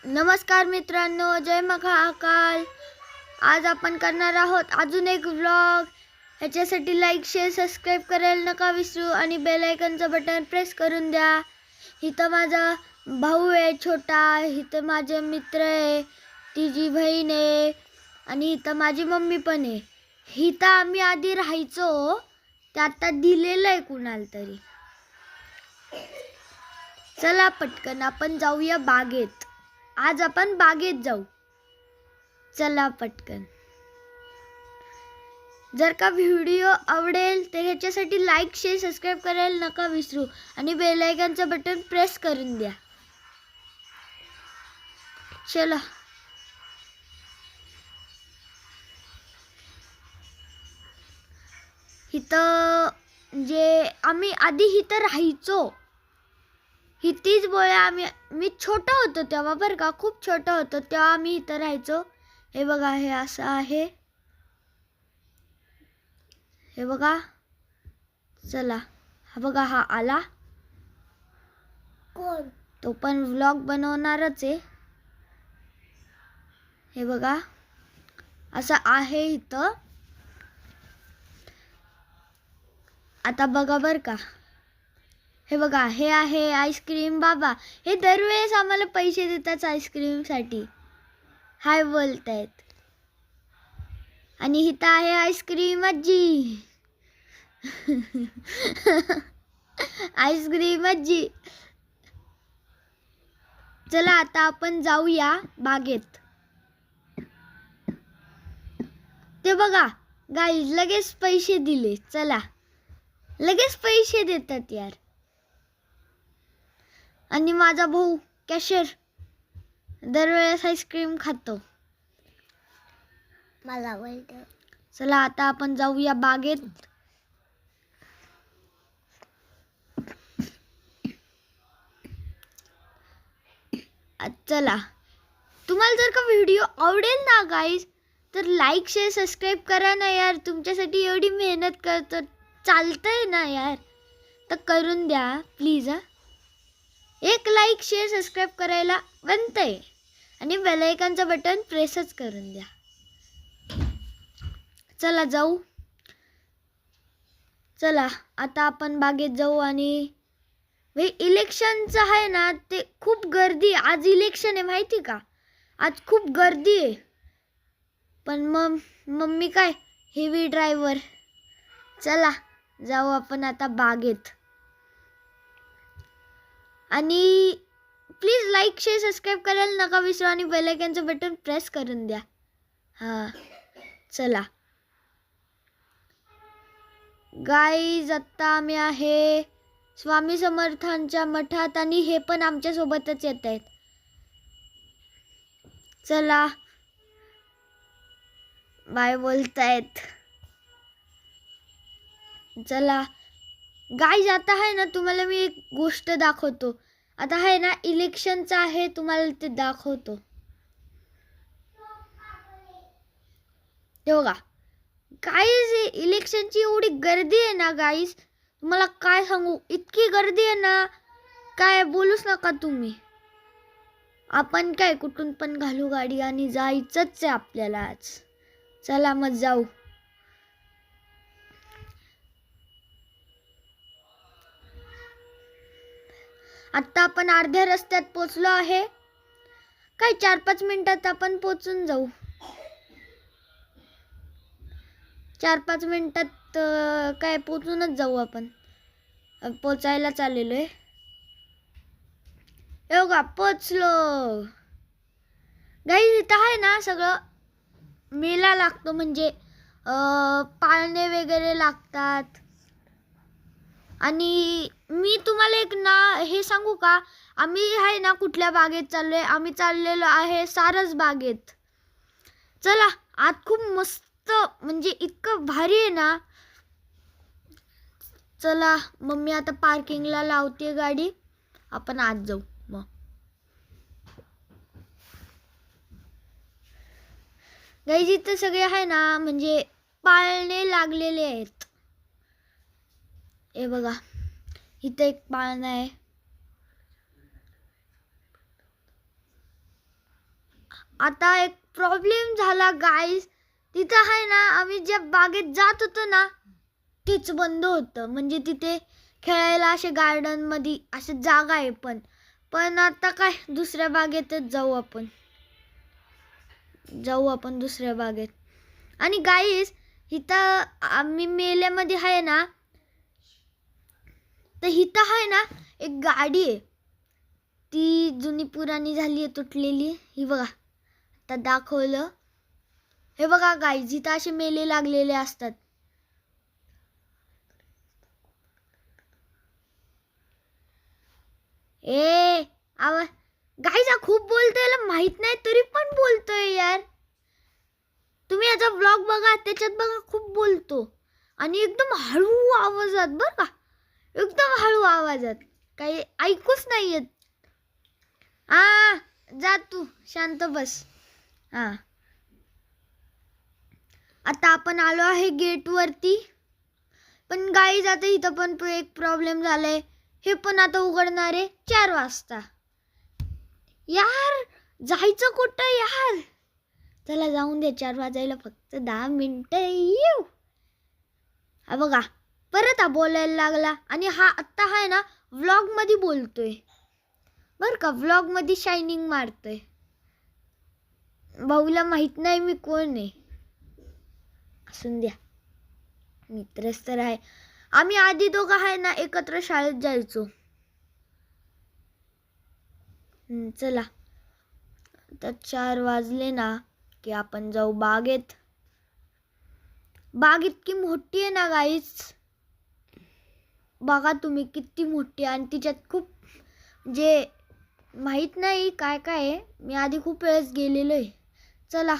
नमस्कार मित्रांनो, जय महाकाल। आज आपण करणार आहोत अजून एक व्लॉग। ह्याच्यासाठी लाईक शेअर सबस्क्राईब करायला नका विसरू आणि बेल आयकॉनचं बटन प्रेस करून द्या। इथं माझा भाऊ आहे छोटा, इथं माझे मित्र आहे, तिची बहीण आहे आणि इथं माझी मम्मी पण आहे। इथं आम्ही आधी राहायचो, ते आता दिलेलं आहे कुणाला तरी। चला पटकन आपण जाऊया बागेत। आज आपण बागेत जाऊ, चला पटकन। जर का व्हिडिओ आवडेल तर ह्याच्यासाठी लाईक शेअर सबस्क्राईब करायला नका विसरू आणि बेल आयकॉनचं बटन प्रेस करून द्या। चला इथं जे आम्ही आधी इथं राहायचो, ही तीच बोळ्या मी छोटा होतो तेव्हा, बरं का, खूप छोटा होतो तेव्हा आम्ही इथं राहायचो। हे बघा, हे असं आहे, हे बघा। चला हा बघा, हा आला कोण, तो पण व्लॉग बनवणारच आहे। हे बघा असं आहे इथं। आता बघा बरं का, हे बघा, हे आहे आईस्क्रीम बाबा। हे दरवेळेस आम्हाला पैसे देतात आईस्क्रीमसाठी, हाय बोलतायत। आणि इथं आहे आईस्क्रीम आजी आईस्क्रीम आजी। चला आता आपण जाऊया बागेत। ते बघा गाईज, लगेच पैसे दिले। चला लगेच पैसे देतात यार। आणि माझा भाऊ कॅशियर दरवेळेस आईस्क्रीम खातो, मला आवडतं। चला आता आपण जाऊया बागेत। चला, तुम्हाला जर का व्हिडिओ आवडेल ना गाईज, तर लाईक शेअर सबस्क्राईब करा ना यार। तुमच्यासाठी एवढी मेहनत करतो, चालतंय ना यार, तर करून द्या प्लीज। एक लाईक शेअर सबस्क्राईब करायला बनतंय आणि बेल आयकॉनचं बटन प्रेसच करून द्या। चला जाऊ, चला आता आपण बागेत जाऊ। आणि इलेक्शनचं आहे ना, ते खूप गर्दी, आज इलेक्शन आहे माहिती का, आज खूप गर्दी आहे। पण मम्मी काय हेवी ड्रायव्हर। चला जाऊ आपण आता बागेत। आणि प्लीज लाईक शेअर सबस्क्राईब करायला नका विसरू आणि बेल आयकॉनचं बटन प्रेस करून द्या। हां चला गाईज, आता आम्ही आहे स्वामी समर्थांच्या मठात आणि हे पण आमच्या सोबतच येत आहेत। चला बाय बोलतायत। चला गाईज, आता आहे ना, तुम्हाला मी एक गोष्ट दाखवतो। आता आहे ना, इलेक्शनचं आहे, तुम्हाला ते दाखवतो। ते बघा गाईज, इलेक्शनची एवढी गर्दी आहे ना गाईज, तुम्हाला काय सांगू, इतकी गर्दी आहे ना, काय बोलूच नका तुम्ही। आपण काय कुठून पण घालू गाडी आणि जायचंच आहे आपल्याला आज। चला मग जाऊ। आता आपण अर्ध्या रस्त्यात पोचलो आहे, काय 4-5 मिनिटात आपण पोचून जाऊ। 4-5 मिनिटात काय पोचूनच जाऊ आपण, पोचायला चाललेलो आहे। हे बघा पोचलो गाईज। इथं आहे ना सगळं मेला लागतो, म्हणजे पाळणे वगैरे लागतात। आणि मी तुम्हाला एक हे सांगू का, आम्ही आहे ना कुठल्या बागेत चाललोय, आम्ही चाललेलो आहे सारस बागेत। चला आत खूप मस्त, म्हणजे इतकं भारी आहे ना। चला मम्मी आता पार्किंगला लावते गाडी, आपण आत जाऊ मग। गाईज इथं सगळे आहे ना, म्हणजे पाळणे लागलेले आहेत। हे बघा इथं एक पाळणा आहे, आता एक प्रॉब्लेम झाला गाईज. तिथं आहे ना, आम्ही ज्या बागेत जात होतो ना तेच बंद होतं. म्हणजे तिथे खेळायला असे गार्डनमध्ये असे जागा आहे. पण आता काय, दुसऱ्या बागेतच जाऊ आपण दुसऱ्या बागेत. आणि गाईज इथं आम्ही मेल्यामध्ये आहे ना, तर इथं आहे ना एक गाडी आहे. ती जुनी पुराणी झाली आहे, तुटलेली. ही बघा, आता दाखवलं. हे बघा गाईज, इथं असे मेले लागलेले असतात. आवाज गाईज, खूप बोलतोय, याला माहित नाही तरी पण बोलतोय यार. तुम्ही याचा ब्लॉग बघा, त्याच्यात बघा खूप बोलतो. आणि एकदम हळू आवाजात, बरं का, एकदम हळू आवाजात, काही ऐकूच नाही येत. जा तू शांत बस. आता आपण आलो आहे गेट वरती. पण गाईज आता इथं पण एक प्रॉब्लेम झालाय. हे पण आता उघडणार आहे 4 वाजता. यार जायचं कुठं यार. चला जाऊन दे, 4 वाजायला फक्त 10 मिनिटं येऊ. हा बघा, परत हा बोलायला लागला. आणि हा आत्ता आहे ना व्लॉग मध्ये बोलतोय, बर का, व्लॉग मध्ये शायनिंग मारतोय. भाऊला माहित नाही मी कोण आहे. असून द्या, मित्रच तर आहे. आम्ही आधी दोघं आहे ना एकत्र शाळेत जायचो. चला आता 4 वाजले ना की आपण जाऊ बागेत. बाग इतकी मोठी आहे ना गाईज, बघा तुम्ही किती मोठी. आणि तिच्यात खूप जे माहित नाही काय काय आहे. मी आधी खूप वेळेस गेलेलो आहे. चला